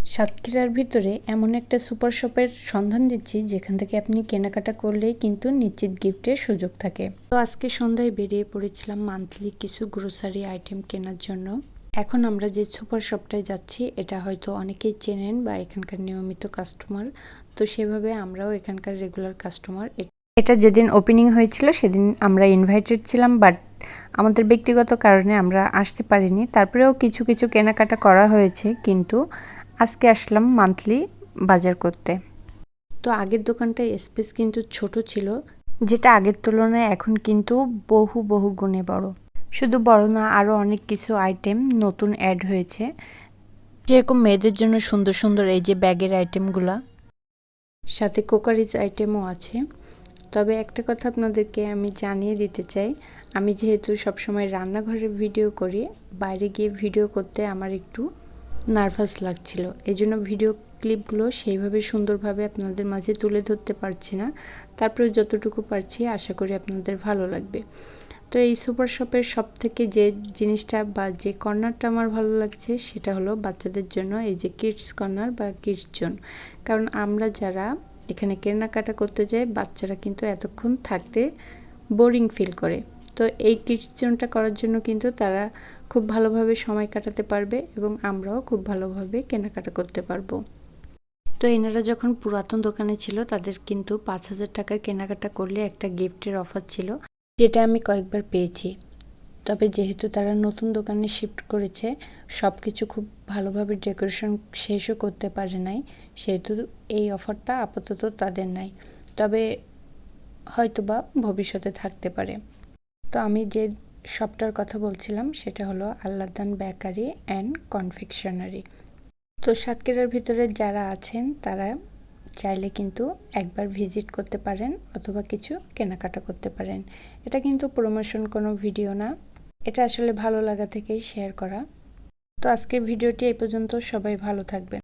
সাতক্ষীরার ভিতরে এমন একটা সুপার শপের সন্ধান দিচ্ছি যেখান থেকে আপনি কেনাকাটা করলেই কিন্তু নিশ্চিত গিফটের সুযোগ থাকে। তো আজকে সন্ধ্যায় বেরিয়ে পড়েছিলাম মান্থলি কিছু গ্রোসারি আইটেম কেনার জন্য। এখন আমরা যে সুপার শপটায় যাচ্ছি এটা হয়তো অনেকেই চেনেন বা এখানকার নিয়মিত কাস্টমার, তো সেভাবে আমরাও এখানকার রেগুলার কাস্টমার। এটা যেদিন ওপেনিং হয়েছিল সেদিন আমরা ইনভাইটেড ছিলাম, বাট আমাদের ব্যক্তিগত কারণে আমরা আসতে পারিনি। তারপরেও কিছু কিছু কেনাকাটা করা হয়েছে, কিন্তু আজকে আসলাম মান্থলি বাজার করতে। তো আগের দোকানটায় স্পেস কিন্তু ছোট ছিল, যেটা আগের তুলনায় এখন কিন্তু বহু বহু গুণে বড়। শুধু বড় না, আরও অনেক কিছু আইটেম নতুন অ্যাড হয়েছে, যেরকম মেয়েদের জন্য সুন্দর সুন্দর এই যে ব্যাগের আইটেমগুলা, সাথে কোকারিজ আইটেমও আছে। তবে একটা কথা আপনাদেরকে আমি জানিয়ে দিতে চাই, আমি যেহেতু সবসময় রান্নাঘরে ভিডিও করি, বাইরে গিয়ে ভিডিও করতে আমার একটু নার্ভাস লাগছিল। এই জন্য ভিডিও ক্লিপগুলো সেইভাবে সুন্দরভাবে আপনাদের মাঝে তুলে ধরতে পারছি না। তারপরে যতটুকু পারছি আশা করি আপনাদের ভালো লাগবে। তো এই সুপার শপের সবথেকে যে জিনিসটা বা যে কর্নারটা আমার ভালো লাগছে সেটা হলো বাচ্চাদের জন্য এই যে কিডস কর্নার বা কিডস জোন। কারণ আমরা যারা এখানে কেনাকাটা করতে যাই, বাচ্চারা কিন্তু এতক্ষণ থাকতে বোরিং ফিল করে। তো এই কিডস জোনটা করার জন্য কিন্তু তারা খুব ভালোভাবে সময় কাটাতে পারবে এবং আমরাও খুব ভালোভাবে কেনাকাটা করতে পারবো। তো এনারা যখন পুরাতন দোকানে ছিল তাদের কিন্তু 5,000 টাকার কেনাকাটা করলে একটা গিফটের অফার ছিল, যেটা আমি কয়েকবার পেয়েছি। তবে যেহেতু তারা নতুন দোকানে শিফট করেছে, সব কিছু খুব ভালোভাবে ডেকোরেশন শেষও করতে পারে নাই, সেহেতু এই অফারটা আপাতত তাদের নাই। তবে হয়তোবা ভবিষ্যতে থাকতে পারে। তো আমি যে শপটার কথা বলছিলাম সেটা হলো আল্লাদান বেকারি অ্যান্ড কনফেকশনারি। তো সাতক্ষীরার ভিতরে যারা আছেন তারা চাইলে কিন্তু একবার ভিজিট করতে পারেন অথবা কিছু কেনাকাটা করতে পারেন। এটা কিন্তু প্রমোশন কোনো ভিডিও না, এটা আসলে ভালো লাগা থেকেই শেয়ার করা। তো আজকের ভিডিওটি এই পর্যন্ত, সবাই ভালো থাকবেন।